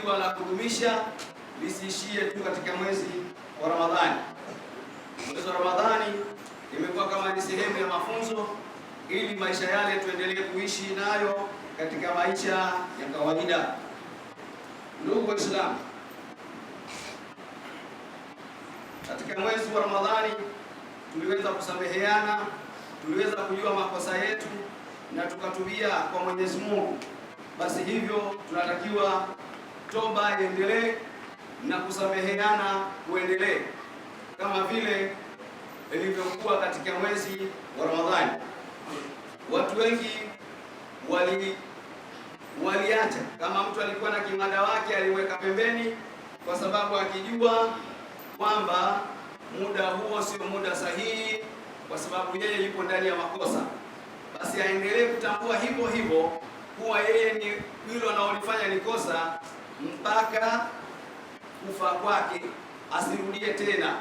tunatakiwa la kudumisha lisiishie tu katika mwezi wa Ramadhani. Mwezi wa Ramadhani imekuwa kama ni sehemu ya mafunzo, ili maisha yale tuendelee kuishi nayo katika maisha ya kawaida. Ndugu Waislamu, katika mwezi wa Ramadhani tuliweza kusameheana, tuliweza kujua makosa yetu na tukatubia kwa Mwenyezi Mungu. Basi hivyo tunatakiwa toba iendelee na kusameheana kuendelee kama vile ilivyokuwa katika mwezi wa Ramadhani. Watu wengi waliacha, kama mtu alikuwa na kimada wake aliweka pembeni, kwa sababu akijua kwamba muda huo sio muda sahihi, kwa sababu yeye yuko ndani ya makosa, basi aendelee kutambua hivyo hivyo kuwa yeye ni hilo anaolifanya ni kosa mpaka kufa kwake, asirudie tena.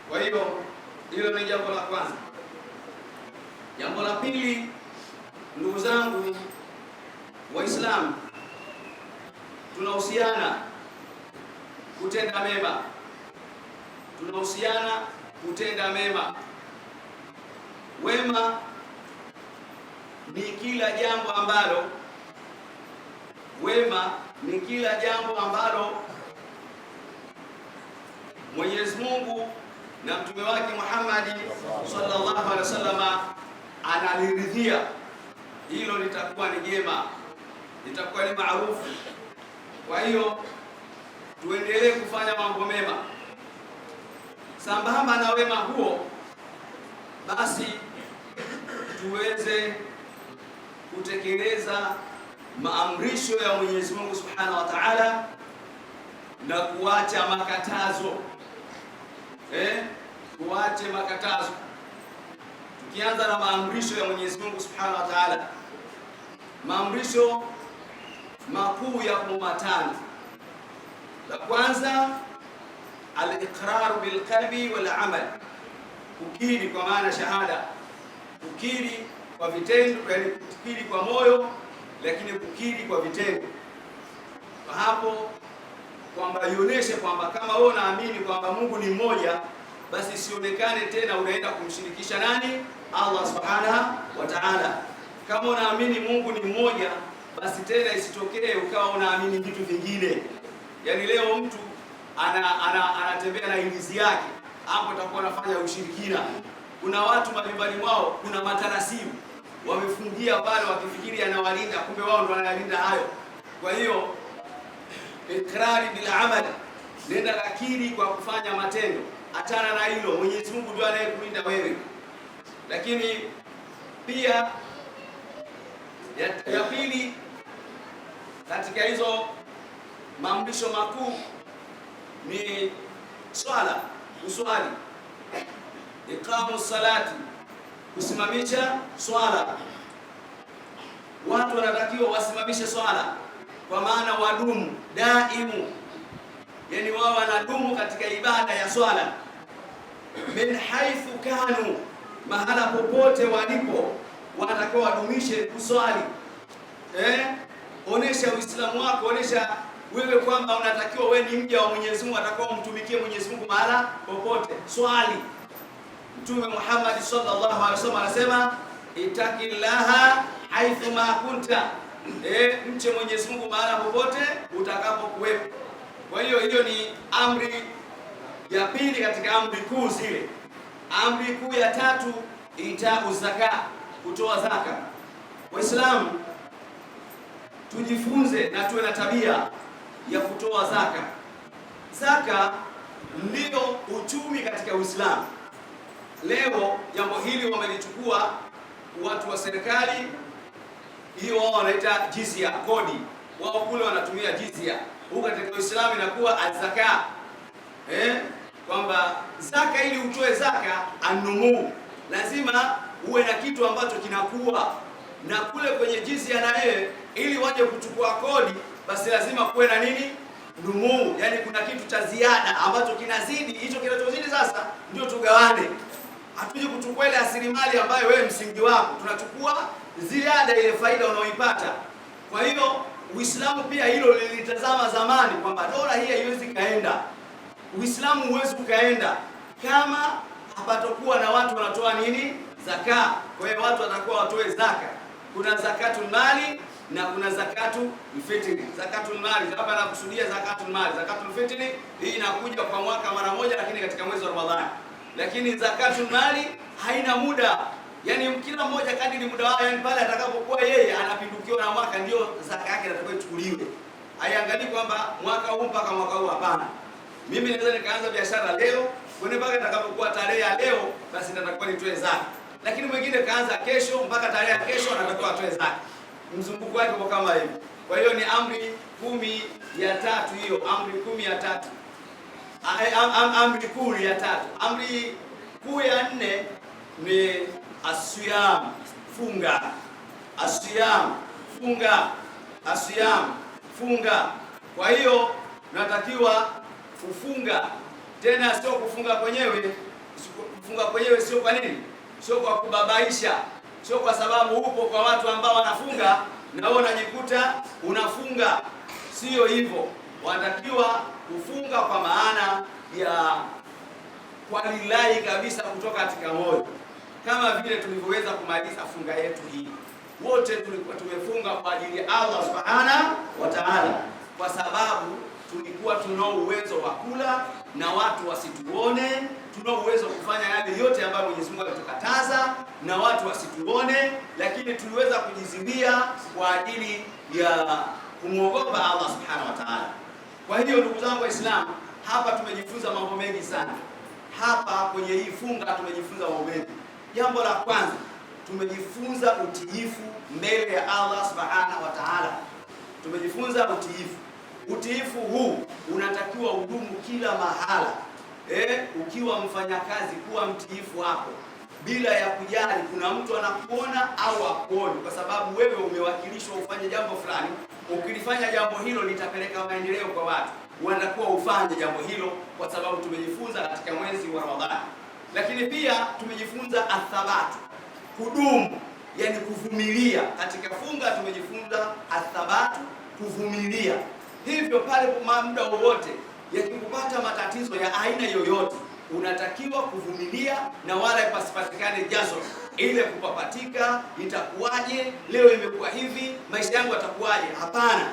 Kwa hiyo hilo ni jambo la kwanza. Jambo la pili, ndugu zangu Waislamu, tunahusiana kutenda mema, tunahusiana kutenda mema. Wema ni kila jambo ambalo Mwenyezi Mungu na mtume wake Muhammad sallallahu alaihi wasallam analiridhia. Hilo litakuwa ni jema, litakuwa ni maarufu. Kwa hiyo tuendelee kufanya mambo mema. Sambamba na wema huo, basi tuweze kutekeleza maamrisho ya Mwenyezi Mungu Subhanahu wa Ta'ala na kuacha makatazo. Kuache makatazo. Tukianza na maamrisho ya Mwenyezi Mungu Subhanahu wa Ta'ala, maamrisho makuu ya matano. La kwanza, al-iqrar bil qalbi wal amal, kukiri kwa maana shahada, kukiri kwa vitendo, yaani kukiri kwa moyo lakini kukiri kwa vitendo. Kwa hapo kwamba ionyeshe kwamba kama wewe unaamini kwamba Mungu ni mmoja, basi sionekane tena unaenda kumshirikisha nani? Allah Subhanahu wa Ta'ala. Kama unaamini Mungu ni mmoja, basi tena isitokee ukawa unaamini vitu vingine. Yaani leo mtu anatembea na ilizi yake, hapo atakuwa anafanya ushirikina. Kuna watu majumbani mwao kuna matarasimu wamefungia pale wakifikiri anawalinda, kumbe wao ndio wanalinda hayo. Kwa hiyo ikrari bil amal, nenda kakiri kwa kufanya matendo. Achana na hilo, Mwenyezi Mungu ndiye anayekulinda wewe. Lakini pia ya pili katika hizo maamrisho makuu ni swala, uswali, iqamu salati, kusimamisha swala. Watu wanatakiwa wasimamishe swala, kwa maana wadumu daimu, yani wao wanadumu katika ibada ya swala. Min haithu kanu, mahala popote walipo wanatakiwa wadumishe kuswali. Onesha Uislamu wako, onesha wewe kwamba unatakiwa wewe ni mja wa Mwenyezi Mungu, atakao umtumikie Mwenyezi Mungu mahala popote. Swali. Mtume Muhammad sallallahu alaihi wasallam anasema itaqillaha haithu ma kunta, mche Mwenyezi Mungu mahala popote utakapokuwepo. Kwa hiyo ni amri ya pili katika amri kuu zile. Amri kuu ya tatu, itau zaka, kutoa zaka. Waislamu tujifunze na tuwe na tabia ya kutoa zaka. Zaka ndio uchumi katika Uislamu. Leo jambo hili wamelichukua watu wa serikali, hiyo wao wanaita jizya, kodi. Wao kule wanatumia jizya. Huko katika Uislamu inakuwa az-zaka. Kwamba zaka, ili utoe zaka anumu, lazima uwe na kitu ambacho kinakuwa na kule kwenye jizya, na yeye ili waje kuchukua kodi, basi lazima kuwe na nini? Numu, yani kuna kitu cha ziada ambacho kinazidi. Hicho kinachozidi sasa ndio tugawane. Hatuje kuchukua ile asilimali ambayo wewe msingi wako, tunachukua ziada, ile faida unaoipata. Kwa hiyo Uislamu pia hilo lilitazama zamani kwamba dola hii haiwezi kaenda, Uislamu huwezi ukaenda kama hapatokuwa na watu wanatoa nini? Zaka. Kwa hiyo watu watakuwa watoe zaka. Kuna zakatul mali na kuna zakatul fitri. Zakatul mali hapa nakusudia zakatul mali. Zakatul fitri hii inakuja kwa mwaka mara moja, lakini katika mwezi wa Ramadhani. Lakini zakatul mali haina muda, yaani kila mmoja kadiri muda wake, yani pale atakapokuwa yeye anapindukiwa na mwaka ndio zaka yake inatakiwa ichukuliwe. Haiangalii kwamba mwaka huu mpaka mwaka huu, hapana. Mimi naweza nikaanza biashara leo, kwani mpaka itakapokuwa tarehe ya leo basi natakuwa nitoe zaka. Lakini mwingine kaanza kesho, mpaka tarehe ya kesho anatakiwa atoe zaka. Mzunguko wake kwa kama hivi. Kwa hiyo ni amri 13 hiyo, amri 13. Amri kuu ya 3. Amri kuu ya 4 ni asiyam, funga. Asiyam, funga. Asiyam, funga. Kwa hiyo unatakiwa kufunga, tena sio kufunga kwenyewe. Kufunga kwenyewe sio kwa nini? Sio kwa kubabaisha, sio kwa sababu upo kwa watu ambao wanafunga na wewe unajikuta unafunga. Sio hivyo. Wanatakiwa kufunga kwa maana ya kwa lillahi kabisa, kutoka katika moyo, kama vile tulivyoweza kumaliza funga yetu hii. Wote tulikuwa tumefunga kwa ajili ya Allah Subhanahu wa Ta'ala, kwa sababu tulikuwa tunao uwezo wa kula na watu wasituone, tunao uwezo kufanya yale yote ambayo Mwenyezi Mungu alitukataza na watu wasituone, lakini tuliweza kujizuia kwa ajili ya kumwogopa Allah Subhanahu wa Ta'ala. Kwa hiyo ndugu zangu Waislamu, hapa tumejifunza mambo mengi sana. Hapa kwenye hii funga tumejifunza mambo mengi. Jambo la kwanza, tumejifunza utiifu mbele ya Allah Subhanahu wa Ta'ala. Tumejifunza utiifu. Utiifu huu unatakiwa udumu kila mahala. Ukiwa mfanyakazi, kuwa mtiifu hapo, bila ya kujali kuna mtu anakuona au akuoni, kwa sababu wewe umewakilishwa ufanye jambo fulani. Ukilifanya jambo hilo litapeleka maendeleo kwa watu, unatakiwa ufanye jambo hilo, kwa sababu tumejifunza katika mwezi wa Ramadhani. Lakini pia tumejifunza athabatu, kudumu, yani kuvumilia katika funga. Tumejifunza athabatu, kuvumilia. Hivyo pale kwa muda wowote yakikupata matatizo ya aina yoyote, unatakiwa kuvumilia na wala pasipatikane jazo ile kupapatika, itakuwaje leo imekuwa hivi, maisha yangu yatakuwaje? Hapana.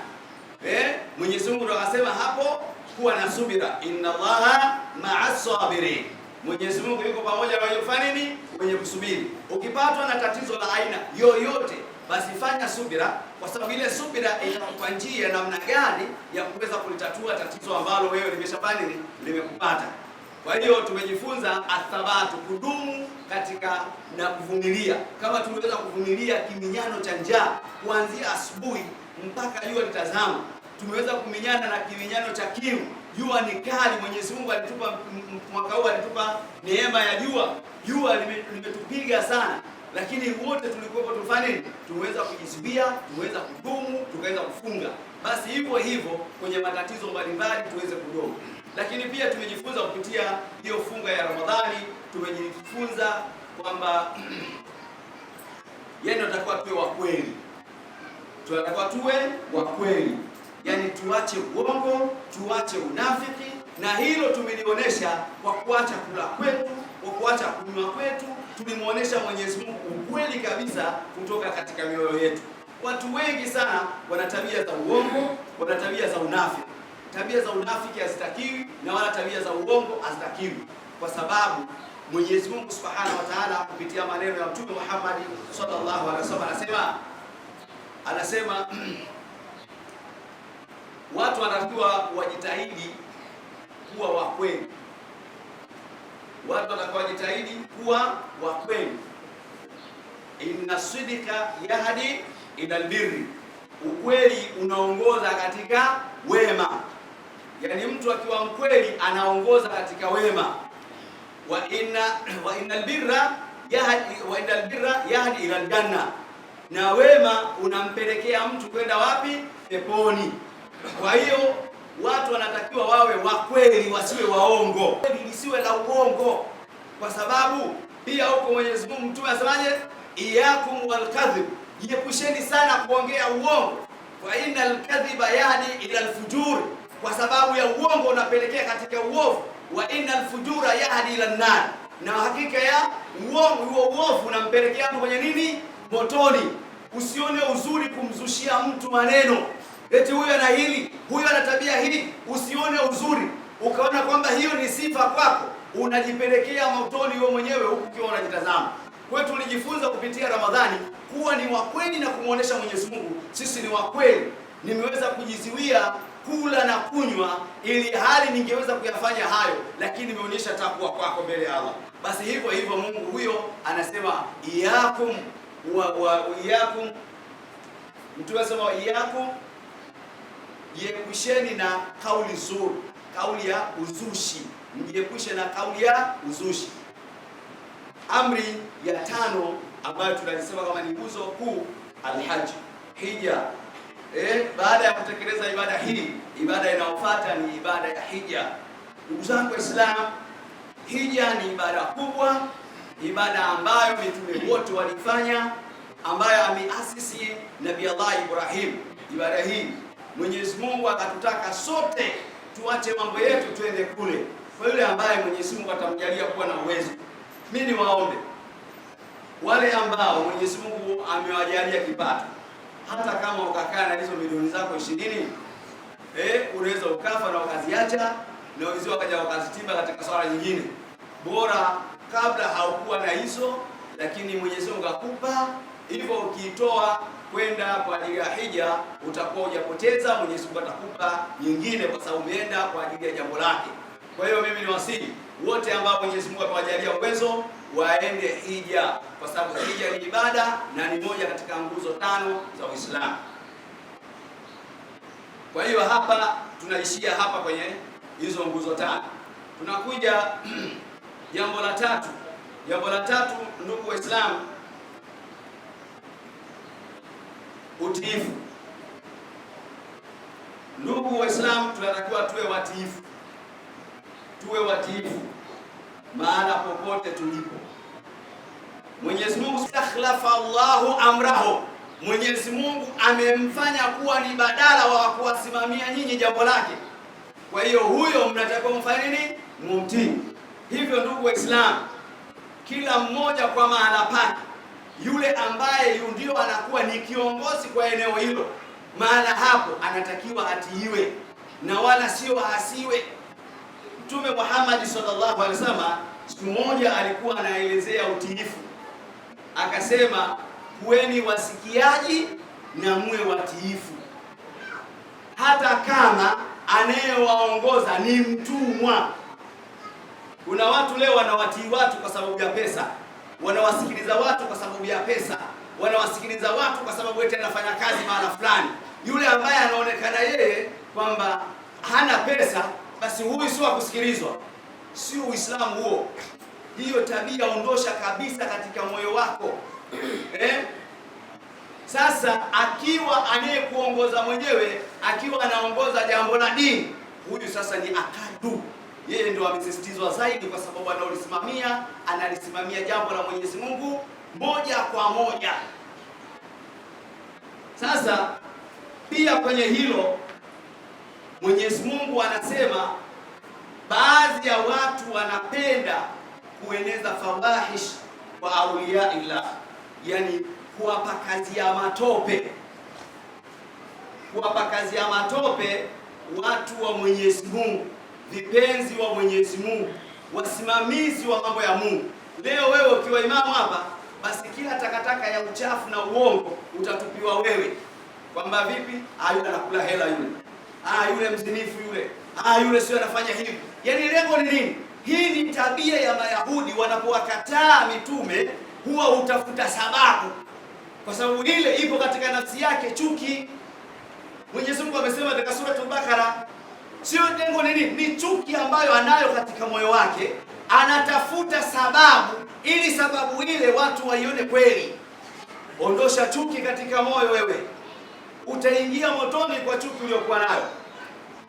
Mwenyezi Mungu ndo akasema hapo, kuwa na subira, inna Allaha ma'as sabirin. Mwenyezi Mungu yuko pamoja na wenye kufanya nini? Wenye kusubiri. Ukipatwa na tatizo la aina yoyote, basi fanya subira, kwa sababu ile subira itakupa njia namna gani ya kuweza kulitatua tatizo ambalo wewe limeshafanya limekupata. Kwa hiyo tumejifunza athabatu, kudumu katika na kuvumilia. Kama tumeweza kuvumilia kiminyano cha njaa kuanzia asubuhi mpaka jua litazama, tumeweza kuminyana na kiminyano cha kiu. Jua ni kali, Mwenyezi Mungu alitupa mwaka huu, alitupa neema ya jua. Jua limetupiga sana, lakini wote tulikuwa tufanye nini? Tumeweza kujizuia, tumeweza kudumu, tukaweza kufunga. Basi hivyo hivyo kwenye matatizo mbalimbali tuweze kudumu. Lakini pia tumejifunza kupitia hiyo funga ya Ramadhani, tumejifunza kwamba yani tunatakiwa tuwe wa kweli. Tunatakiwa tuwe wa kweli. Yaani tuache uongo, tuache unafiki, na hilo tumelionyesha kwa kuacha kula kwetu, kwa kuacha kunywa kwetu. Tulimuonesha Mwenyezi Mungu ukweli kabisa kutoka katika mioyo yetu. Watu wengi sana wana tabia za uongo, wana tabia za unafiki. Tabia za unafiki hazitakiwi na wala tabia za uongo hazitakiwi, kwa sababu Mwenyezi Mungu Subhanahu wa Ta'ala kupitia maneno ya Mtume Muhammad sallallahu alaihi wasallam anasema watu wanatakiwa wajitahidi kuwa wa kweli. Watu wanatakiwa wajitahidi kuwa wa kweli. Inna sidika yahdi ila albirri, ukweli unaongoza katika wema. Yani mtu akiwa mkweli anaongoza katika wema. Wa innal birra yahdi ila aljanna, na wema unampelekea mtu kwenda wapi? Peponi. Kwa hiyo watu wanatakiwa wawe wa kweli, wasiwe waongo. Kweli lisiwe la uongo, kwa sababu pia huko Mwenyezi Mungu Mtume asemaje? Iyakum wal kadhib, jiepusheni sana kuongea uongo. fa innal kadhiba yahdi ila alfujur, kwa sababu ya uongo unapelekea katika uovu. Wa innal fujura yahdi ila an-nar, na hakika ya uongo huo uovu unampelekea mtu kwenye nini? Motoni. Usione uzuri kumzushia mtu maneno eti huyo ana hili, huyo ana tabia hii. Usione uzuri ukaona kwamba hiyo ni sifa kwako, unajipelekea motoni wewe mwenyewe huku ukiwa unajitazama. Kwa hiyo tulijifunza kupitia Ramadhani kuwa ni wa kweli na kumuonesha Mwenyezi Mungu sisi ni wa kweli. Nimeweza kujiziwia kula na kunywa ili hali ningeweza kuyafanya hayo, lakini nimeonyesha takwa kwako mbele ya Allah. Basi hivyo hivyo Mungu huyo anasema iyakum wa iyakum, mtu anasema iyakum, jiepusheni na kauli zuri, kauli ya uzushi, mjiepushe na kauli ya uzushi. Amri ya 5 ambayo tunalisema kama ni nguzo kuu, alhaji, hija. Baada ya kutekeleza ibada hii, ibada inayofuata ni ibada ya hija. Ndugu zangu Waislamu, hija ni ibada kubwa, ibada ambayo mitume wote walifanya, ambayo ameasisi Nabii Allah Ibrahim. Ibada hii Mwenyezi Mungu akatutaka sote tuache mambo yetu twende kule, kwa yule ambaye Mwenyezi Mungu atamjalia kuwa na uwezo. Mimi ni waombe wale ambao Mwenyezi Mungu amewajalia kipato, hata kama ukakaa na hizo milioni zako 20, unaweza ukafa na ukaziacha na wenzio wakaja wakazitimba katika swala nyingine. Bora kabla haukuwa na hizo, lakini Mwenyezi Mungu akupa hivyo, ukiitoa kwenda kwa ajili ya hija utakuwa hujapoteza. Mwenyezi Mungu atakupa nyingine kwa sababu umeenda kwa ajili ya jambo lake. Kwa hiyo mimi ni wasihi wote ambao Mwenyezi Mungu amewajalia uwezo waende hija, kwa sababu hija ni ibada na ni moja katika nguzo 5 za Uislamu. Kwa hiyo hapa tunaishia hapa kwenye hizo nguzo 5. Tunakuja jambo la 3. Jambo la 3, ndugu Waislamu, utiifu. Ndugu Waislamu, tunatakiwa tuwe watiifu. Tuwe watiifu maana popote tulipo. Mwenyezi Mungu stakhlafa Allahu amrahu, Mwenyezi Mungu amemfanya kuwa ni badala wa kuwasimamia nyinyi jambo lake. Kwa hiyo huyo mnatakiwa mfanye nini? Mumtii. Hivyo ndugu Waislamu, kila mmoja kwa mahala pake, yule ambaye ndio anakuwa ni kiongozi kwa eneo hilo, mahala hapo anatakiwa atiiwe na wala sio asiwe. Mtume Muhammad sallallahu alaihi wasallam siku moja alikuwa anaelezea utiifu, akasema kuweni wasikiaji na muwe watiifu, hata kama anayewaongoza ni mtumwa. Kuna watu leo wanawatii watu kwa sababu ya pesa, wanawasikiliza watu kwa sababu ya pesa, wanawasikiliza watu kwa sababu eti anafanya kazi mahala fulani. Yule ambaye anaonekana yeye kwamba hana pesa, basi huyu sio kusikilizwa. Sio Uislamu huo. Hiyo tabia ondosha kabisa katika moyo wako. Sasa akiwa anayekuongoza mwenyewe, akiwa anaongoza jambo la dini, huyu sasa ni akadu. Yeye ndio amesisitizwa zaidi kwa sababu analisimamia jambo la Mwenyezi Mungu moja kwa moja. Sasa pia kwenye hilo Mwenyezi Mungu anasema baadhi ya watu wanapenda kueneza fawahish kwa auliya illah, yani kuwapa kazi ya matope, kuwapa kazi ya matope watu wa Mwenyezi Mungu, vipenzi wa Mwenyezi Mungu, wasimamizi wa mambo ya Mungu. Leo wewe ukiwa imamu hapa, basi kila takataka ya uchafu na uongo utatupiwa wewe, kwamba vipi yule anakula hela, yule mzinifu, yule sio anafanya hivi. Yani lengo ni nini? Hii ni tabia ya Mayahudi, wanapowakataa mitume huwa utafuta sababu, kwa sababu ile ipo katika nafsi yake, chuki. Mwenyezi Mungu amesema katika sura Al-Baqara, sio lengo ni nini? Ni chuki ambayo anayo katika moyo wake, anatafuta sababu ili sababu ile watu waione kweli. Ondosha chuki katika moyo wewe, utaingia motoni kwa chuki uliyokuwa nayo.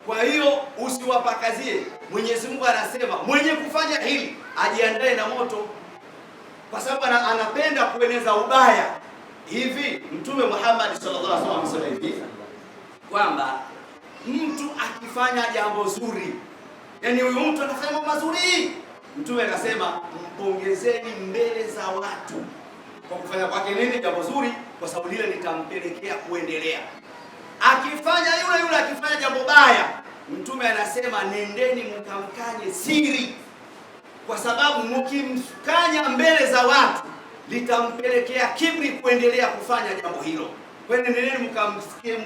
Kwa hiyo usiwapakazie. Mwenyezi Mungu anasema mwenye kufanya hili ajiandae na moto, kwa sababu anapenda kueneza ubaya. Hivi Mtume Muhammad sallallahu alaihi wasallam amesema hivi, kwamba mtu akifanya jambo zuri, yani huyu mtu anafanya mambo mazuri, Mtume akasema mpongezeni mbele za watu kwa kufanya kwake nini? Jambo zuri, kwa sababu lile litampelekea kuendelea. Akifanya yule akifanya jambo baya, Mtume anasema nendeni mkamkanye siri, kwa sababu mkimkanya mbele za watu litampelekea kibri kuendelea kufanya jambo hilo. Kwa hiyo nendeni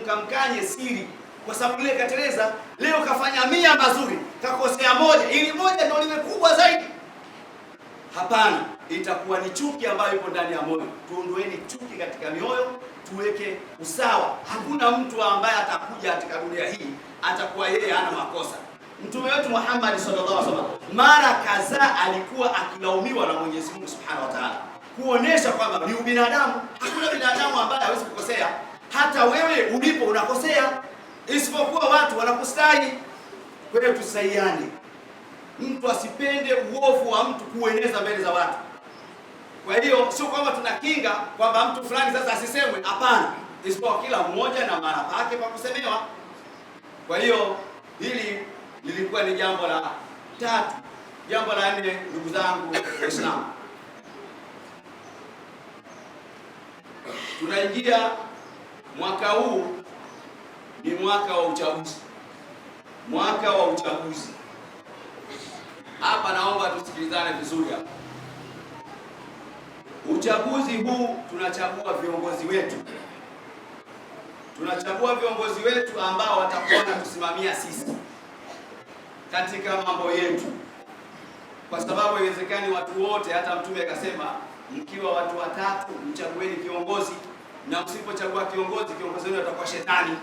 mkamkanye siri, kwa sababu ile kateleza leo kafanya 100 mazuri, kakosea moja, ili moja ndio liwe kubwa zaidi. Hapana, itakuwa ni chuki ambayo ipo ndani ya moyo. Tuondoeni chuki katika mioyo, tuweke usawa. Hakuna mtu ambaye atakuja katika dunia hii atakuwa yeye hana makosa. Mtume wetu Muhammad sallallahu alaihi wasallam mara kadhaa alikuwa akilaumiwa na Mwenyezi Mungu Subhanahu wa Ta'ala, kuonesha kwamba ni ubinadamu. Hakuna binadamu ambaye hawezi kukosea. Hata wewe ulipo unakosea, isipokuwa watu wanakustahi. Kwa hiyo tusaidiane, mtu asipende uovu wa mtu kueneza mbele za watu. Kwa hiyo sio kwamba tunakinga kwamba mtu fulani sasa asisemwe, hapana, isipokuwa kila mmoja na mara pake pa kusemewa. Kwa hiyo hili lilikuwa ni jambo la 3. Jambo la 4, ndugu zangu Waislamu, tunaingia mwaka huu, ni mwaka wa uchaguzi. Mwaka wa uchaguzi. Hapa naomba tusikilizane vizuri hapa. Uchaguzi huu tunachagua viongozi wetu. Tunachagua viongozi wetu ambao watakuwa wanatusimamia sisi katika mambo yetu, kwa sababu haiwezekani watu wote. Hata Mtume akasema mkiwa watu 3 mchagueni kiongozi, na msipochagua kiongozi, kiongozi wenu atakuwa shetani.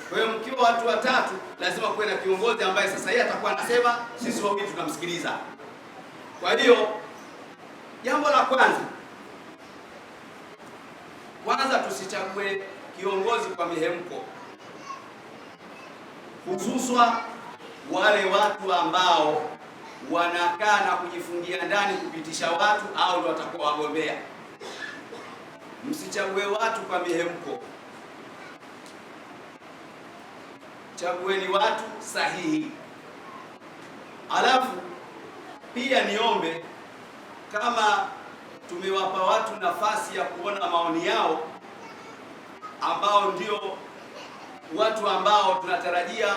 Kwa hiyo mkiwa watu 3 lazima kuwe na kiongozi ambaye sasa yeye atakuwa anasema, sisi wawili tunamsikiliza. Kwa hiyo jambo la kwanza tusichague kiongozi kwa mihemko, hususan wale watu ambao wanakaa na kujifungia ndani kupitisha watu, au ndio watakuwa wagombea. Msichague watu kwa mihemko, chagueni watu sahihi. Alafu pia niombe, kama tumewapa watu nafasi ya kuona maoni yao, ambao ndio watu ambao tunatarajia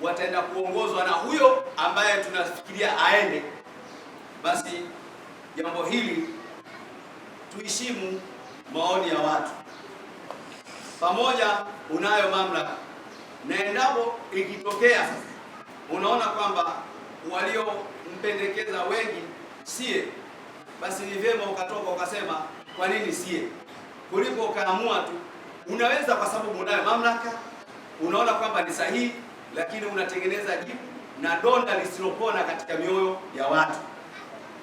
wataenda kuongozwa na huyo ambaye tunafikiria aende, basi jambo hili tuheshimu maoni ya watu. Pamoja unayo mamlaka, na endapo ikitokea unaona kwamba waliompendekeza wengi sie, basi ni vyema ukatoka ukasema kwa nini sie, kuliko ukaamua tu. Unaweza kwa sababu unayo mamlaka, unaona kwamba ni sahihi, lakini unatengeneza jipu na donda lisilopona katika mioyo ya watu.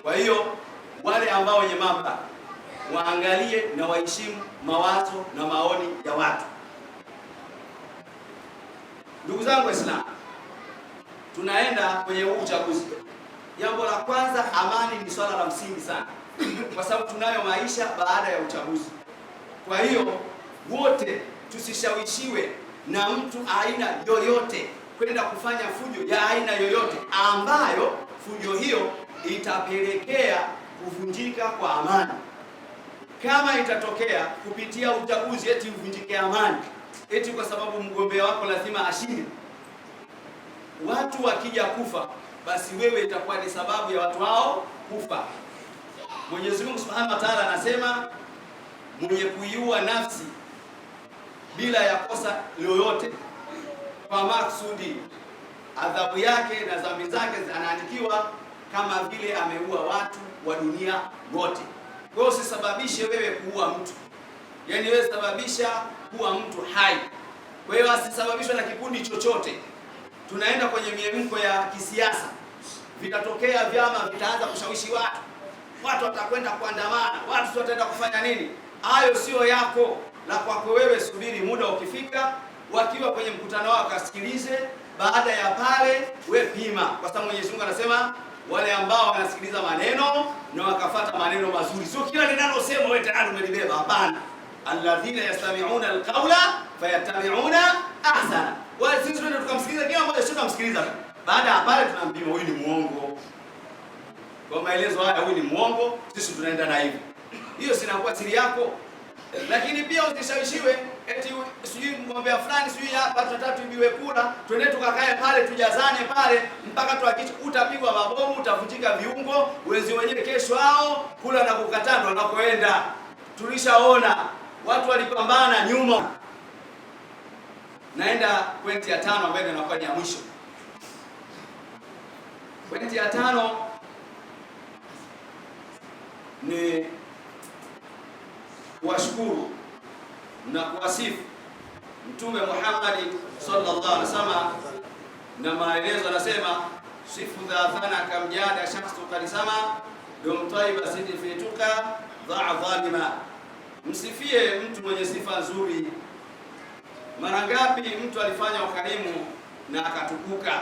Kwa hiyo wale ambao wenye mamlaka waangalie na waheshimu mawazo na maoni ya watu. Ndugu zangu Waislamu, tunaenda kwenye uchaguzi. Jambo la kwanza, amani ni swala la msingi sana, kwa sababu tunayo maisha baada ya uchaguzi. Kwa hiyo wote tusishawishiwe na mtu aina yoyote kwenda kufanya fujo ya aina yoyote, ambayo fujo hiyo itapelekea kuvunjika kwa amani. Kama itatokea kupitia uchaguzi eti uvunjike amani, eti kwa sababu mgombea wako lazima ashinde, watu wakija kufa, basi wewe itakuwa ni sababu ya watu hao kufa. Mwenyezi Mungu Subhanahu wa Ta'ala anasema mwenye kuiua nafsi bila ya kosa lolote kwa maksudi, adhabu yake na dhambi zake zinaandikiwa kama vile ameua watu wa dunia wote. Kwa hiyo usisababishe wewe kuua mtu, yaani wewe sababisha kuwa mtu hai. Kwa hiyo asisababishwe na kikundi chochote. Tunaenda kwenye miemko ya kisiasa, vitatokea vyama vitaanza kushawishi watu watakwenda kuandamana, watu wataenda kufanya nini. Hayo sio yako, la kwako wewe. Subiri muda ukifika, wakiwa kwenye mkutano wao kasikilize. Baada ya pale we pima, kwa sababu Mwenyezi Mungu anasema wale ambao wanasikiliza maneno na wakafuata maneno mazuri. Sio kila linalosema wewe tayari umelibeba, hapana. Alladhina yastami'una alqawla fayattabi'una sana. Wale sisi twende tukamsikiliza, kila mmoja sio tunamsikiliza. Baada ya pale tunampima, huyu ni muongo. Kwa maelezo haya, huyu ni muongo, sisi tunaenda na hivi. Hiyo sinakuwa siri yako. Lakini pia usishawishiwe eti sijui mgombea fulani sijui hapa tutatatu ibiwe kura, twende tukakae pale tujazane pale mpaka tuhakikishe utapigwa mabomu, utavunjika viungo, wezi wenyewe kesho hao kula na kukataa ndo wanakoenda. Tulishaona watu walipambana nyuma. Naenda pointi ya 5 ambayo inakuwa ni ya mwisho. Pointi ya 5 ni kuwashukuru na kuwasifu Mtume Muhammad sallallahu alaihi wasallam, na maelezo anasema sifu dhathana kamjada shakhsu kalisama dum taiba sidi fituka dha dhalima, msifie mtu mwenye sifa nzuri. Mara ngapi mtu alifanya ukarimu na akatukuka?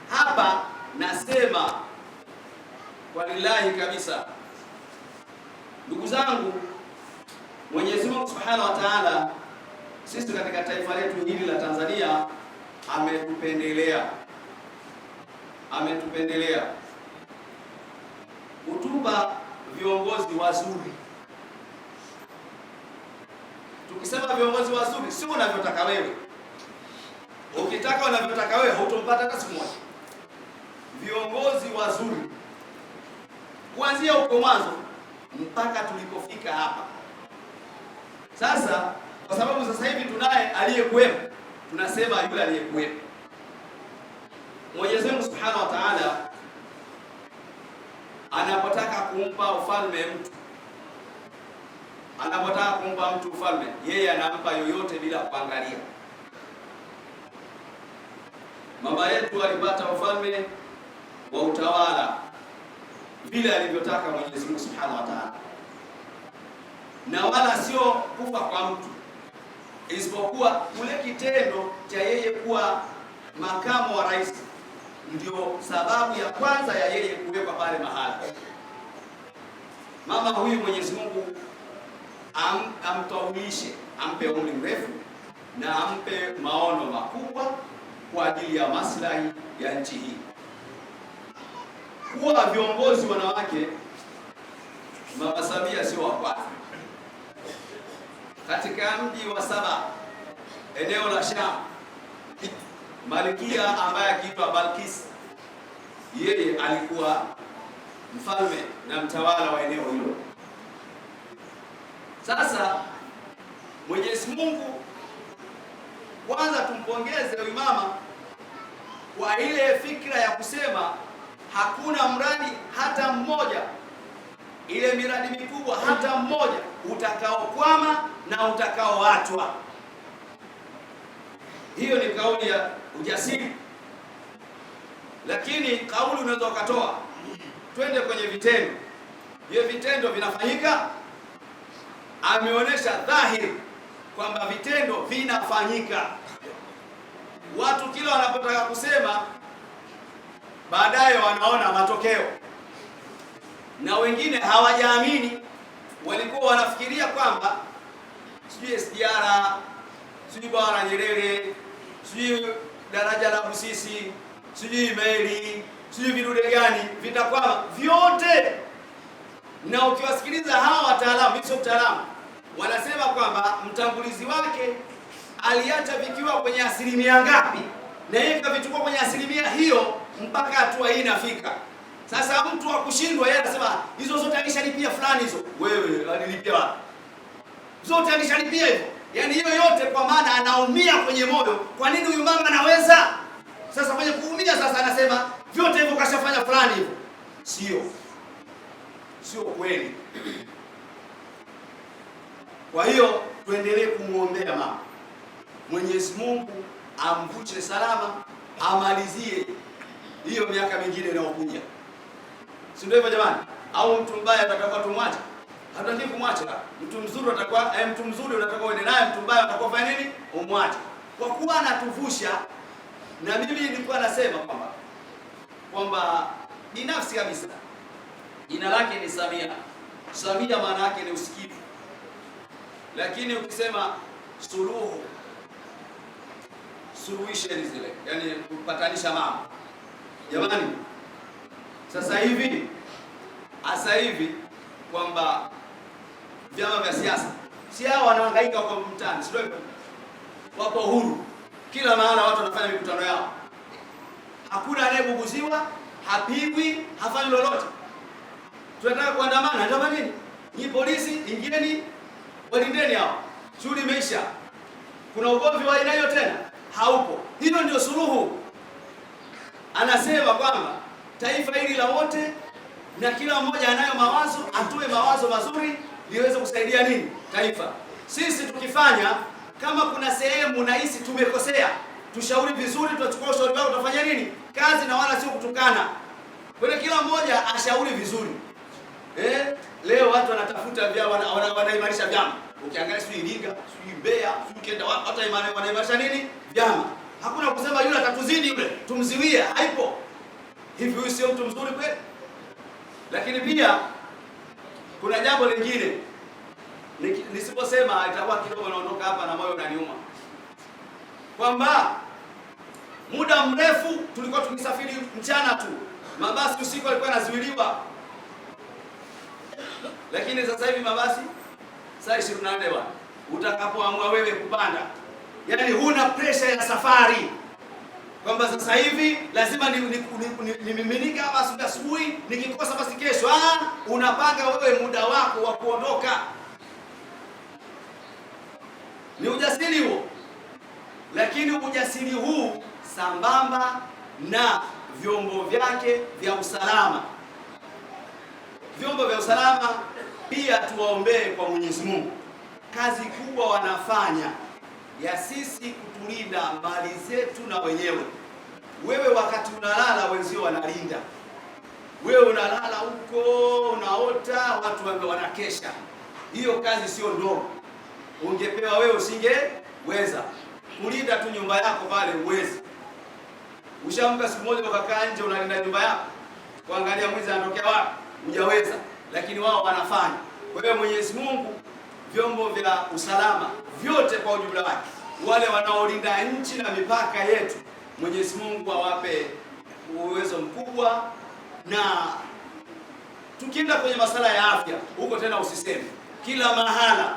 Hapa nasema kwa lillahi kabisa, ndugu zangu, Mwenyezi Mungu Subhanahu wa Ta'ala sisi katika taifa letu hili la Tanzania ametupendelea kutupa viongozi wazuri. Tukisema viongozi wazuri, sio unavyotaka wewe. Ukitaka unavyotaka wewe hautompata hata siku moja. Viongozi wazuri kuanzia huko mwanzo mpaka tulipofika hapa sasa, kwa sababu sasa hivi tunaye aliyekuwepo, tunasema yule aliyekuwepo. Mwenyezi Mungu Subhanahu wa Ta'ala anapotaka kumpa ufalme mtu, anapotaka kumpa mtu ufalme, yeye anampa yoyote bila kuangalia. Mama yetu alipata ufalme wa utawala vile alivyotaka Mwenyezi Mungu Subhanahu wa Ta'ala, na wala sio kufa kwa mtu, isipokuwa kule kitendo cha yeye kuwa makamu wa rais ndio sababu ya kwanza ya yeye kuwekwa pale mahali. Mama huyu Mwenyezi Mungu amtawilishe, ampe umri mrefu na ampe maono makubwa kwa ajili ya maslahi ya nchi hii. Kuwa viongozi wanawake, Mama Samia sio wa kwanza. Katika mji wa Saba, eneo la Sham, Malkia ambaye akiitwa Balkis, yeye alikuwa mfalme na mtawala wa eneo hilo. Sasa Mwenyezi Mungu kwanza tumpongeze huyu mama kwa ile fikra ya kusema hakuna mradi hata mmoja, ile miradi mikubwa hata mmoja utakaokwama na utakaoachwa. Hiyo ni kauli ya ujasiri, lakini kauli unaweza ukatoa. Twende kwenye vitendo. Hiyo vitendo vinafanyika. Ameonyesha dhahiri kwamba vitendo vinafanyika. Watu kila wanapotaka kusema, baadaye wanaona matokeo, na wengine hawajaamini. Walikuwa wanafikiria kwamba sijui SGR, sijui Bwawa Nyerere, sijui daraja la Busisi, sijui meli, sijui vidude gani vitakwama vyote. Na ukiwasikiliza hawa wataalamu, sio mtaalamu, wanasema kwamba mtangulizi wake aliacha vikiwa kwenye asilimia ngapi, na yeye kavichukua kwenye asilimia hiyo mpaka hatua hii inafika. Sasa mtu wa kushindwa, yeye anasema hizo zote alishalipia fulani. Hizo wewe alilipia wapi? Zote alishalipia hivyo. Yaani hiyo yote, kwa maana anaumia kwenye moyo. Kwa nini huyu mama anaweza? Sasa kwenye kuumia sasa anasema vyote hivyo kashafanya fulani hivyo. Sio kweli. Kwa hiyo tuendelee kumuombea mama. Mwenyezi Mungu amvushe salama, amalizie hiyo miaka mingine inayokuja. Si ndio hivyo jamani? Au mtu mbaya atakapokuwa tumwache? Hatutaki kumwacha. Mtu mzuri atakuwa mtu mzuri unataka uende naye, mtu mbaya atakuwa fanya nini? Umwache. Kwa kuwa anatuvusha, na mimi nilikuwa nasema kwamba binafsi kabisa jina lake ni Samia. Samia maana yake ni usikivu. Lakini ukisema Suluhu, solution zile, yani kupatanisha mambo. Jamani, sasa hivi kwamba vyama vya siasa si hao wanahangaika kwa mtaani, sio hivyo? Wapo huru kila mahali, watu wanafanya mikutano yao, hakuna anayebuguziwa, hapigwi, hafanyi lolote. Tunataka kuandamana, andamaneni. Ni polisi, ingieni, walindeni hao. Shughuli imeisha. Kuna ugomvi wa aina hiyo tena? Haupo. Hilo ndio suluhu. Anasema kwamba taifa hili la wote na kila mmoja anayo mawazo, atoe mawazo mazuri liweze kusaidia nini? Taifa. Sisi tukifanya kama kuna sehemu nahisi tumekosea, tushauri vizuri, tutachukua ushauri wao, tutafanya nini? Kazi na wala sio kutukana. Kwa hiyo kila mmoja ashauri vizuri. Leo watu wanatafuta vyama, wanaimarisha vyama. Ukiangalia sio Iringa, sio Mbeya, sio Kenda, hata wanaimarisha nini? Vyama. Hakuna kusema yule atatuzidi yule, tumziwie, haipo. Hivi huyu sio mtu mzuri kweli? Lakini pia kuna jambo lingine. Nisiposema itakuwa kidogo naondoka hapa na moyo unaniuma. Kwamba muda mrefu tulikuwa tukisafiri mchana tu. Mabasi usiku yalikuwa yanazuiliwa. Lakini sasa hivi mabasi saa 24 bwana. Utakapoamua wewe kupanda, yaani huna pressure ya safari. Kwamba sasa hivi lazima nimiminika hapa asubuhi, nikikosa basi kesho. Unapanga wewe muda wako wa kuondoka. Ni ujasiri huo. Lakini ujasiri huu sambamba na vyombo vyake vya usalama. Vyombo vya usalama pia tuwaombee kwa Mwenyezi Mungu. Kazi kubwa wanafanya ya sisi kutulinda mali zetu na wenyewe. Wewe wakati unalala wenzio wanalinda. Wewe unalala huko, unaota, watu wanakesha. Hiyo kazi sio ndogo. Ungepewa wewe usingeweza. Kulinda tu nyumba yako pale uwezi. Ushamka siku moja ukakaa nje unalinda nyumba yako, kuangalia mwizi anatokea wapi, hujaweza. Lakini wao wanafanya. Kwa hiyo Mwenyezi Mungu, vyombo vya usalama vyote kwa ujumla wake, wale wanaolinda nchi na mipaka yetu, Mwenyezi Mungu awape uwezo mkubwa. Na tukienda kwenye masala ya afya, huko tena usiseme kila mahala.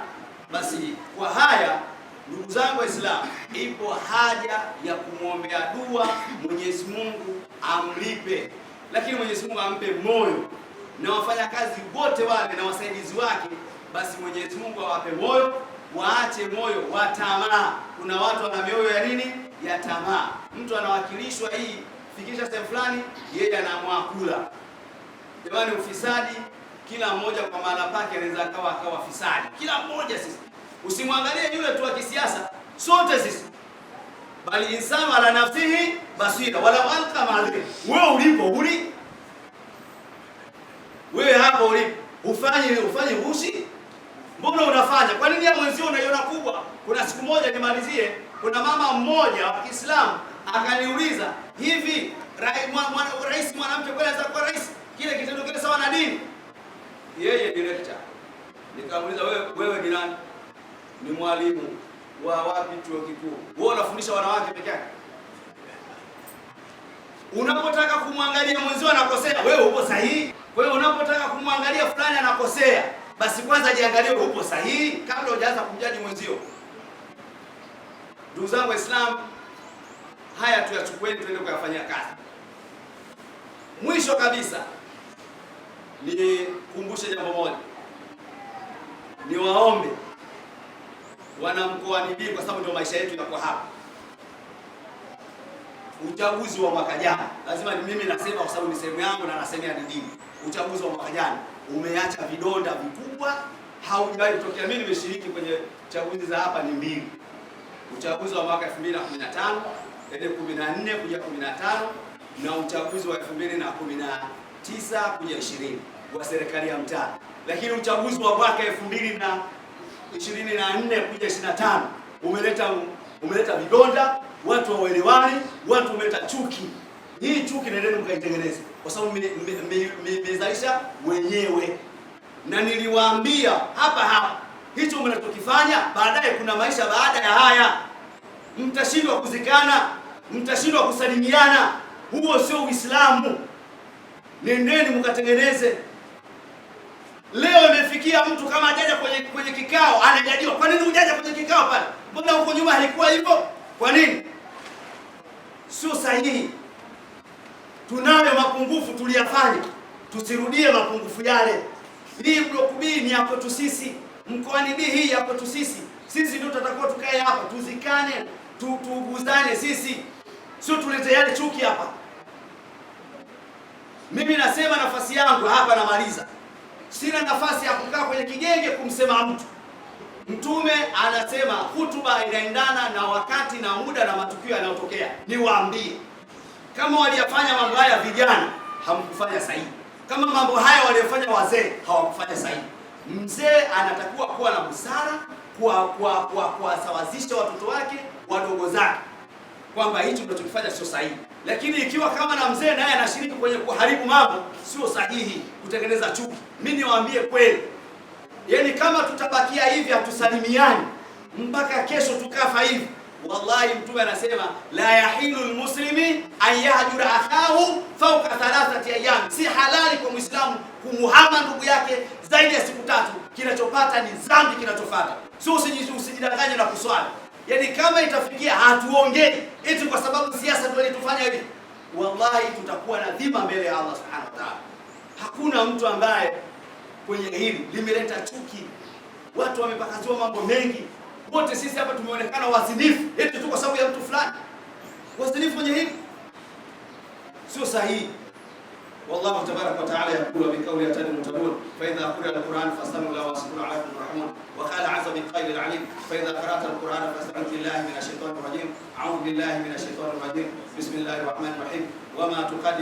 Basi kwa haya, ndugu zangu Waislamu, ipo haja ya kumwombea dua Mwenyezi Mungu amlipe, lakini Mwenyezi Mungu ampe moyo, na wafanyakazi wote wale na wasaidizi wake, basi Mwenyezi Mungu awape moyo, waache moyo wa tamaa. Kuna watu wana mioyo ya nini? Ya tamaa. Mtu anawakilishwa hii, fikisha sehemu fulani, yeye anaamua kula. Jamani, ufisadi kila mmoja kwa maana pake anaweza akawa fisadi. Kila mmoja sisi. Usimwangalie yule tu wa kisiasa, sote sisi. Bali insanu ala nafsihi basira wala alqa madri. Wewe ulipo wewe hapo ulipo ufanye ushi. Mbona unafanya? Kwa nini mwenzio unaiona kubwa? Kuna siku moja nimalizie, kuna mama mmoja wa Kiislamu akaniuliza, hivi rais mwanamke kweli anaweza kuwa rais? Kile kitendo kile sawa na dini? Yeye director. Nikamuuliza, wewe ni nani? Ni mwalimu wa wapi chuo kikuu? Wewe unafundisha wanawake peke yake? Unapotaka kumwangalia mwenzio anakosea, wewe upo sahihi? Kwa hiyo unapotaka kumwangalia fulani anakosea, basi kwanza jiangalie upo sahihi kabla hujaanza kumjaji mwenzio. Ndugu zangu Waislamu, haya tuyachukueni tuende kuyafanyia kazi. Mwisho kabisa, nikumbushe jambo moja. Niwaombe wana mkoani Lindi, kwa sababu ndio maisha yetu yako hapa. Uchaguzi wa mwaka jana, lazima mimi nasema kwa sababu ni sehemu yangu na nasemea dini. Uchaguzi wa mwaka jana umeacha vidonda vikubwa, haujawahi kutokea. Mimi nimeshiriki kwenye chaguzi za hapa ni mbili. Uchaguzi wa mwaka 2015, 14 kuja 15, na uchaguzi wa 2019 kuja 20 wa serikali ya mtaa. Lakini uchaguzi wa mwaka 2024 kuja 25 umeleta vidonda, watu hawaelewani, watu umeleta chuki. Hii chuki nendeni mkaitengeneze, kwa sababu mmezalisha wenyewe. Na niliwaambia hapa hicho mnachokifanya, baadaye kuna maisha baada ya haya. mtashindwa kuzikana, mtashindwa kusalimiana. Huo sio Uislamu. Nendeni mkatengeneze. Leo imefikia mtu kama hajaja kwenye kikao anajadiliwa. Kwa nini hujaja kwenye kikao pale? Mbona huko nyuma halikuwa hivyo? Kwa nini? Sio sahihi. Tunayo mapungufu tuliyafanya, tusirudie mapungufu yale. Hii block B ni hapo tu sisi, mkoani B hii hapo tu sisi. Sisi ndio tutakuwa tukae hapa, tuzikane, tuguzane sisi. Sio tulete yale chuki hapa. Mimi nasema nafasi yangu hapa, namaliza. Sina nafasi ya kukaa kwenye kigenge kumsema mtu. Mtume anasema hutuba inaendana na wakati na muda na matukio yanayotokea. Niwaambie, kama waliyafanya mambo haya vijana, hamkufanya sahihi. Kama mambo haya waliyofanya wazee, hawakufanya sahihi. Mzee anatakiwa kuwa na busara, kuwasawazisha watoto wake wadogo zake kwamba hicho tunachokifanya sio sahihi. Lakini ikiwa kama na mzee naye anashiriki kwenye kuharibu mambo, sio sahihi, kutengeneza chuki. Mimi niwaambie kweli, yaani kama tutabakia hivi hatusalimiani mpaka kesho tukafa hivi, wallahi Mtume anasema la yahilu almuslimi an yahjura akahu fawqa thalathati ayyam, si halali kwa Muislamu kumuhama ndugu yake zaidi ya siku 3. Kinachopata ni dhambi kinachofuata. Sio usijidanganye na kuswali. Yaani kama itafikia hatuongei eti kwa sababu siasa ndio ilitufanya hivi, wallahi tutakuwa na dhima mbele ya Allah subhanahu wa ta'ala. Hakuna mtu ambaye kwenye hili limeleta chuki. Watu wamepakaziwa mambo mengi. Wote sisi hapa tumeonekana wazinifu eti tu kwa sababu ya mtu fulani. Wazinifu kwenye hili sio sahihi. والله تبارك وتعالى يقول بقول يتد المتقون فإذا قرأ القرآن فاستمعوا له واسمعوا عليكم الرحمن. وقال عز من قائل العليم فإذا قرأت القرآن فاستعذ بالله من الشيطان الرجيم. أعوذ بالله من الشيطان الرجيم. بسم الله الرحمن الرحيم. وما تقدم